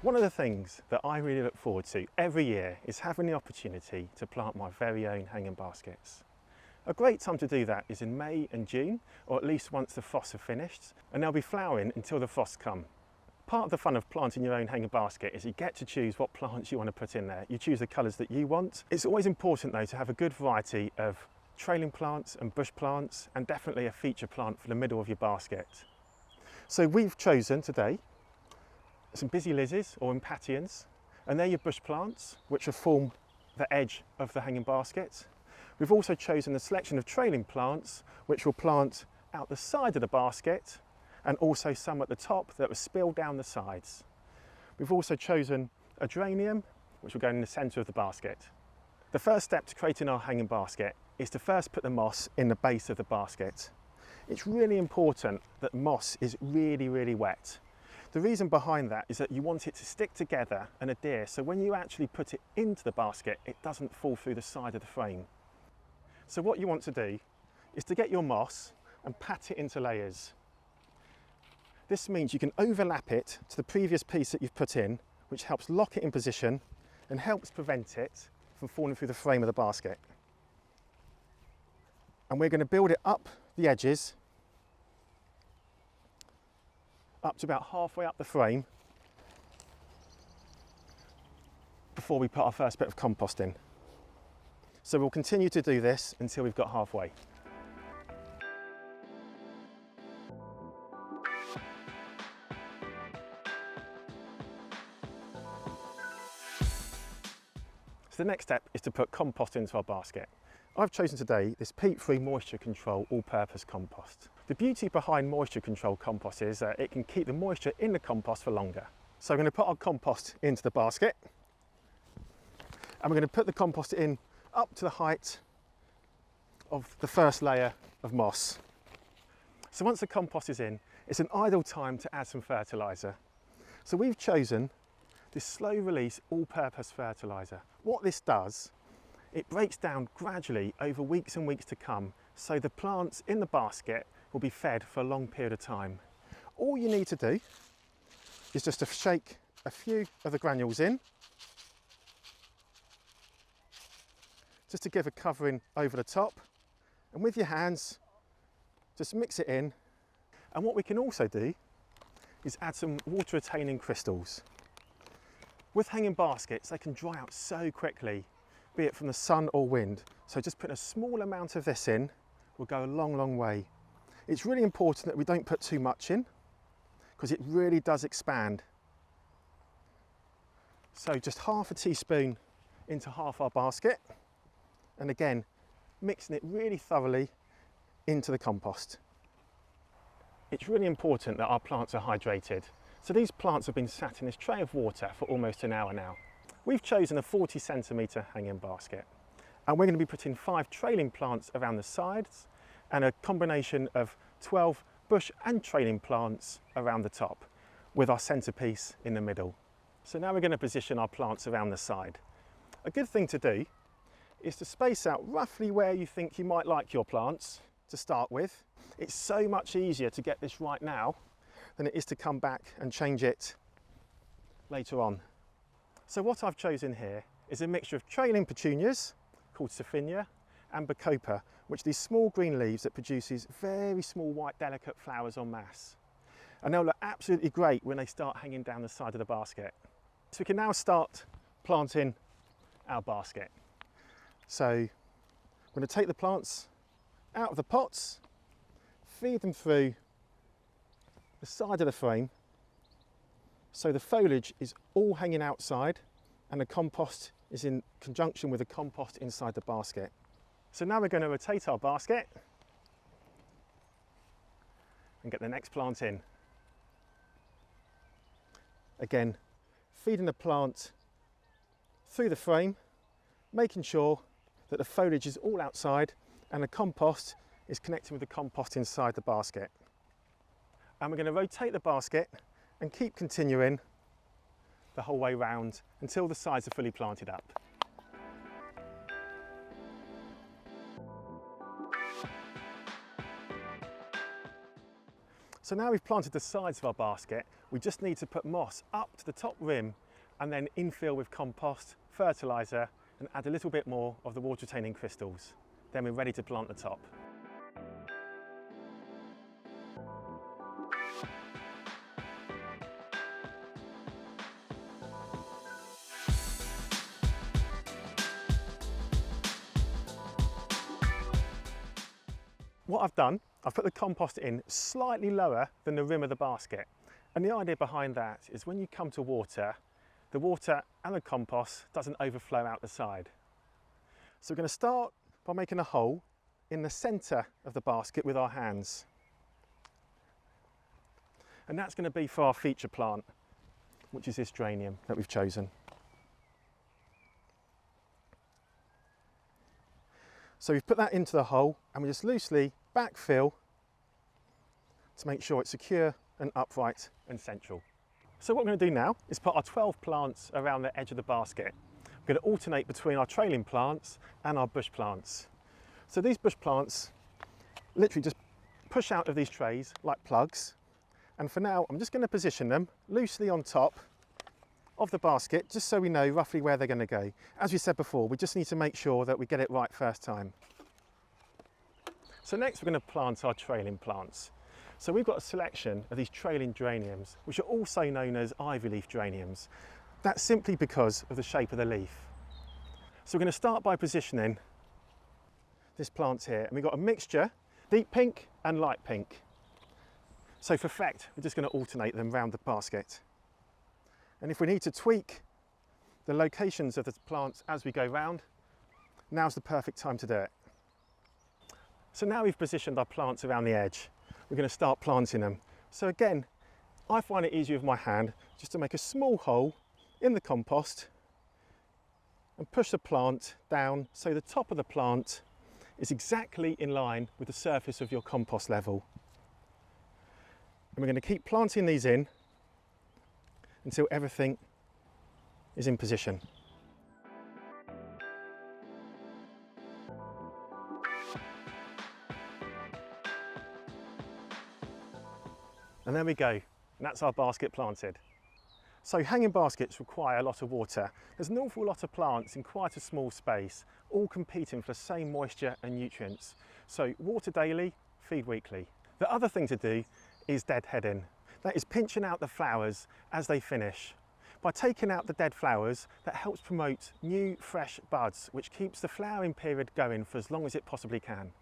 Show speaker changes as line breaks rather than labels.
One of the things that I really look forward to every year is having the opportunity to plant my very own hanging baskets. A great time to do that is in May and June, or at least once the frosts are finished, and they'll be flowering until the frosts come. Part of the fun of planting your own hanging basket is you get to choose what plants you want to put in there. You choose the colours that you want. It's always important though to have a good variety of trailing plants and bush plants, and definitely a feature plant for the middle of your basket. So we've chosen today some busy lizzies or impatiens, and they're your bush plants which will form the edge of the hanging basket. We've also chosen a selection of trailing plants which will plant out the side of the basket, and also some at the top that will spill down the sides. We've also chosen a geranium which will go in the centre of the basket. The first step to creating our hanging basket is to first put the moss in the base of the basket. It's really important that moss is really wet. The reason behind that is that you want it to stick together and adhere, so when you actually put it into the basket, it doesn't fall through the side of the frame. So what you want to do is to get your moss and pat it into layers. This means you can overlap it to the previous piece that you've put in, which helps lock it in position and helps prevent it from falling through the frame of the basket. And we're going to build it up the edges up to about halfway up the frame before we put our first bit of compost in. So we'll continue to do this until we've got halfway. So the next step is to put compost into our basket. I've chosen today this peat-free moisture control all-purpose compost. The beauty behind moisture control compost is that it can keep the moisture in the compost for longer. So I'm going to put our compost into the basket, and we're going to put the compost in up to the height of the first layer of moss. So once the compost is in, it's an ideal time to add some fertiliser. So we've chosen this slow release all-purpose fertiliser. What this does, it breaks down gradually over weeks and weeks to come, so the plants in the basket will be fed for a long period of time. All you need to do is just to shake a few of the granules in, just to give a covering over the top, and with your hands just mix it in. And what we can also do is add some water retaining crystals. With hanging baskets, they can dry out so quickly, be it from the sun or wind, so just putting a small amount of this in will go a long way. It's really important that we don't put too much in, because it really does expand. So just half a teaspoon into half our basket, and again mixing it really thoroughly into the compost. It's really important that our plants are hydrated, so these plants have been sat in this tray of water for almost an hour now. We've chosen a 40 centimetre hanging basket, and we're going to be putting 5 trailing plants around the sides and a combination of 12 bush and trailing plants around the top, with our centrepiece in the middle. So now we're going to position our plants around the side. A good thing to do is to space out roughly where you think you might like your plants to start with. It's so much easier to get this right now than it is to come back and change it later on. So what I've chosen here is a mixture of trailing petunias called Sophinia and Bacopa, which are these small green leaves that produces very small white delicate flowers en masse. And they'll look absolutely great when they start hanging down the side of the basket. So we can now start planting our basket. So I'm going to take the plants out of the pots, feed them through the side of the frame, so the foliage is all hanging outside and the compost is in conjunction with the compost inside the basket. So now we're going to rotate our basket and get the next plant in. Again, feeding the plant through the frame, making sure that the foliage is all outside and the compost is connecting with the compost inside the basket. And we're going to rotate the basket and keep continuing the whole way round until the sides are fully planted up. So now we've planted the sides of our basket, We just need to put moss up to the top rim and then infill with compost, fertiliser, and add a little bit more of the water retaining crystals. Then we're ready to plant the top. What I've done, I've put the compost in slightly lower than the rim of the basket. And the idea behind that is when you come to water, the water and the compost doesn't overflow out the side. So we're going to start by making a hole in the centre of the basket with our hands. And that's going to be for our feature plant, which is this geranium that we've chosen. So we've put that into the hole and we just loosely backfill to make sure it's secure and upright and central. So what we're going to do now is put our 12 plants around the edge of the basket. We're going to alternate between our trailing plants and our bush plants. So these bush plants literally just push out of these trays like plugs. And for now, I'm just going to position them loosely on top of the basket, just so we know roughly where they're going to go. As we said before, we just need to make sure that we get it right first time. So next we're going to plant our trailing plants. So we've got a selection of these trailing geraniums, which are also known as ivy leaf geraniums. That's simply because of the shape of the leaf. So we're going to start by positioning this plant here, and we've got a mixture, deep pink and light pink. So for effect, we're just going to alternate them around the basket. And if we need to tweak the locations of the plants as we go round, now's the perfect time to do it. So now we've positioned our plants around the edge, we're going to start planting them. So again, I find it easier with my hand just to make a small hole in the compost and push the plant down so the top of the plant is exactly in line with the surface of your compost level. And we're going to keep planting these in until everything is in position. And there we go, and that's our basket planted. So hanging baskets require a lot of water. There's an awful lot of plants in quite a small space, all competing for the same moisture and nutrients. So water daily, feed weekly. The other thing to do is deadheading. That is pinching out the flowers as they finish. By taking out the dead flowers, that helps promote new, fresh buds, which keeps the flowering period going for as long as it possibly can.